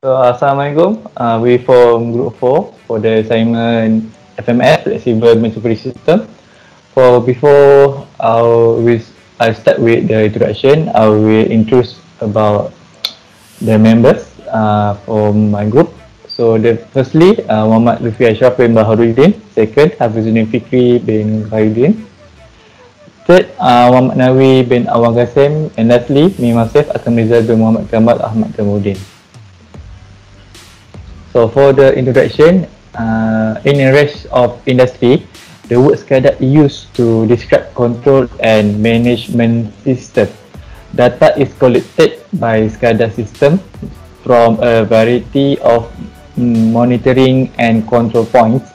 Assalamualaikum. We from Group 4 for the assignment FMS Flexible Manufacturing System. Before I start with the introduction, I will introduce about the members from my group. Firstly, Muhammad Lutfi Ashraf bin Baharuddin. Second, Hafizuddin Fikri bin Baharuddin. Third, Muhammad Nawi bin Awang Qasim. And lastly, me myself, Akam Rizal bin Muhammad Kamal Ahmad Kamuddin. So for the introduction, in the rest of industry, the word Scada is used to describe control and management system. Data is collected by Scada system from a variety of monitoring and control points.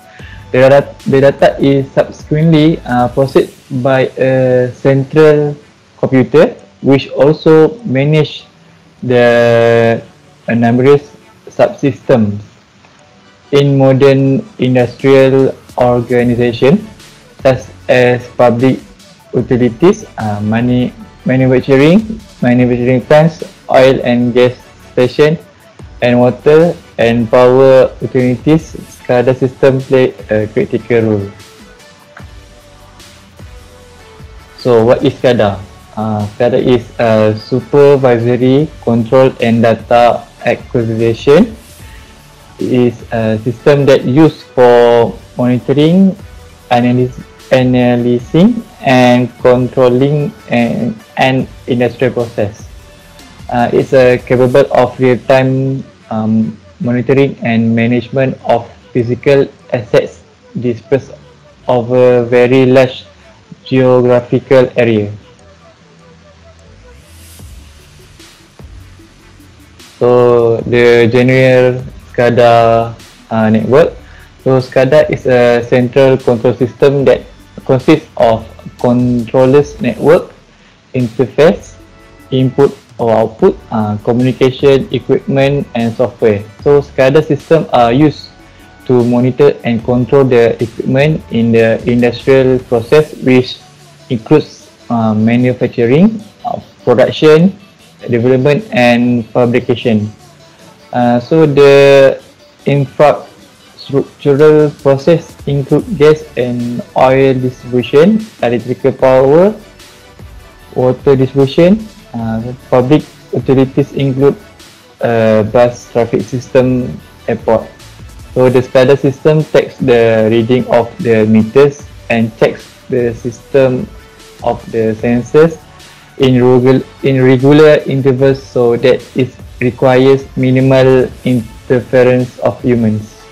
The data is subsequently processed by a central computer, which also manages the numerous subsystems. In modern industrial organizations, such as public utilities, manufacturing plants, oil and gas stations, and water and power utilities, Scada system play a critical role. So, what is Scada? Scada is a supervisory control and data acquisition. Is a system that used for monitoring, analyzing, and controlling an industrial process. It's capable of real-time monitoring and management of physical assets dispersed over very large geographical area. So the general Scada network. So Scada is a central control system that consists of controllers network, interface, input or output, communication equipment and software. So Scada systems are used to monitor and control the equipment in the industrial process, which includes manufacturing, production, development and fabrication. So the infrastructural process include gas and oil distribution, electrical power, water distribution. Public utilities include bus traffic system, airport. So the Scada system takes the reading of the meters and checks the system of the sensors in regular intervals, so that it requires minimal interference of humans.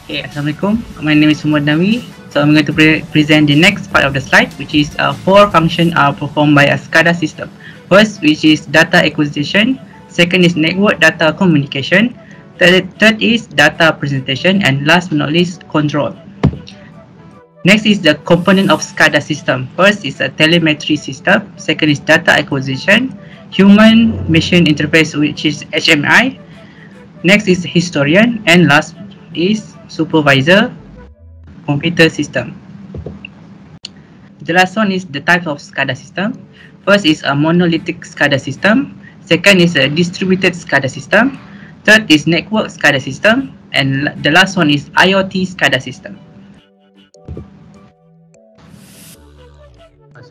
Okay, Assalamualaikum. My name is Muhammad Nawi. So I'm going to present the next part of the slide, which is 4 functions are performed by a Scada system. First, which is data acquisition. Second is network data communication. Third is data presentation, and last but not least, control. Next is the component of Scada system. First is a telemetry system. Second is data acquisition, human machine interface, which is HMI. Next is historian, and last is supervisor computer system. The last one is the type of Scada system. First is a monolithic Scada system. Second is a distributed Scada system. Third is network Scada system, and the last one is IoT Scada system.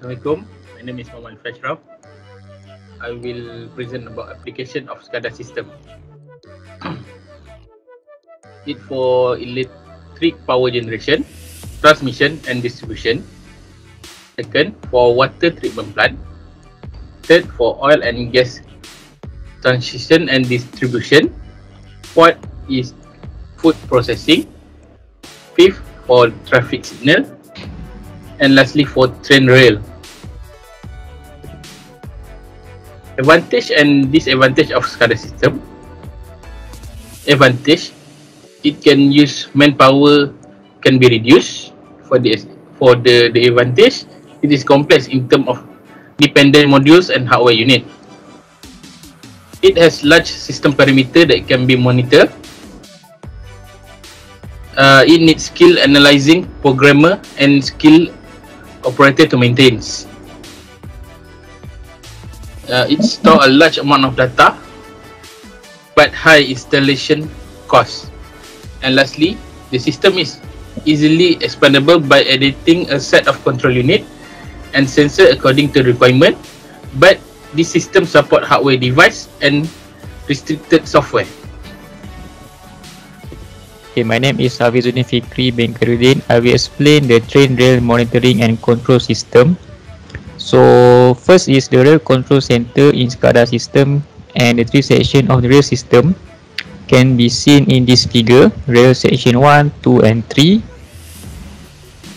Assalamualaikum, my name is Muhammad Ashraf. I will present about application of Scada system. It for electric power generation, transmission and distribution. Second, for water treatment plant. Third, for oil and gas transition and distribution. Fourth is food processing. Fifth, for traffic signal. And lastly, for train rail. Advantage and disadvantage of Scada system. Advantage, it can use manpower can be reduced. For the advantage, it is complex in terms of dependent modules and hardware unit. It has large system parameter that can be monitored. It needs skill analyzing programmer and skill operator to maintain. It stores a large amount of data, but high installation cost. And lastly, the system is easily expandable by editing a set of control unit and sensor according to requirement, but this system support hardware device and restricted software. Okay, my name is Hafizuddin Fikri bin Khairuddin. I will explain the train rail monitoring and control system. So first is the rail control center in Scada system, and the three sections of the rail system can be seen in this figure: rail section 1, 2 and 3.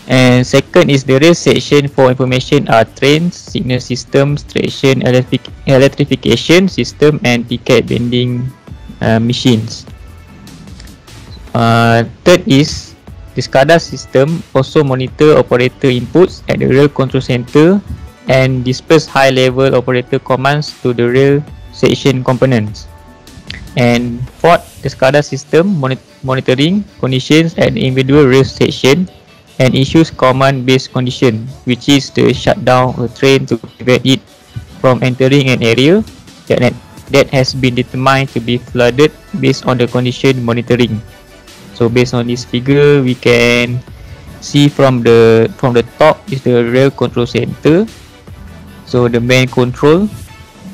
And second is the rail section for information are trains, signal system, station electrification system and ticket vending machines. Third is the Scada system also monitor operator inputs at the rail control center and disperse high level operator commands to the rail section components. And fourth, the Scada system monitoring conditions at the individual rail section and issues command-based condition, which is to shut down a train to prevent it from entering an area that has been determined to be flooded based on the condition monitoring. So based on this figure, we can see from the top is the rail control center, so the main control,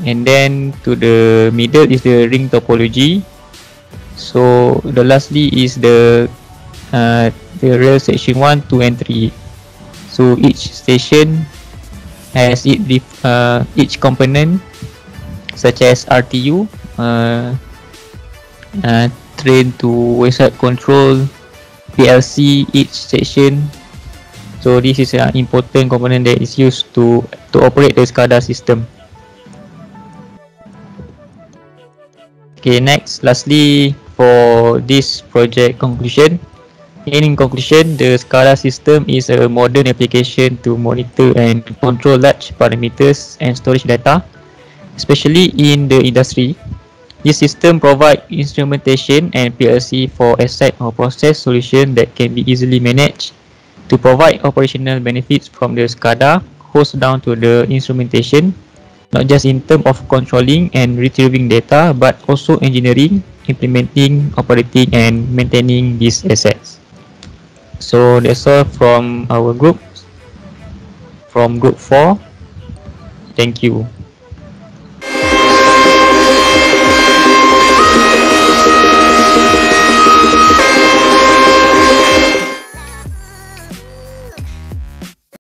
and then to the middle is the ring topology. So the lastly is the rail section 1, 2 and 3. So each station has each component such as RTU, train to wayside control, PLC, each section. So this is an important component that is used to operate the Scada system. Okay, next, lastly for this project conclusion. In conclusion, the Scada system is a modern application to monitor and control large parameters and storage data, especially in the industry. This system provides instrumentation and PLC for asset or process solution that can be easily managed to provide operational benefits from the Scada host down to the instrumentation, not just in terms of controlling and retrieving data, but also engineering, implementing, operating and maintaining these assets. So that's all from our group, from group 4. Thank you.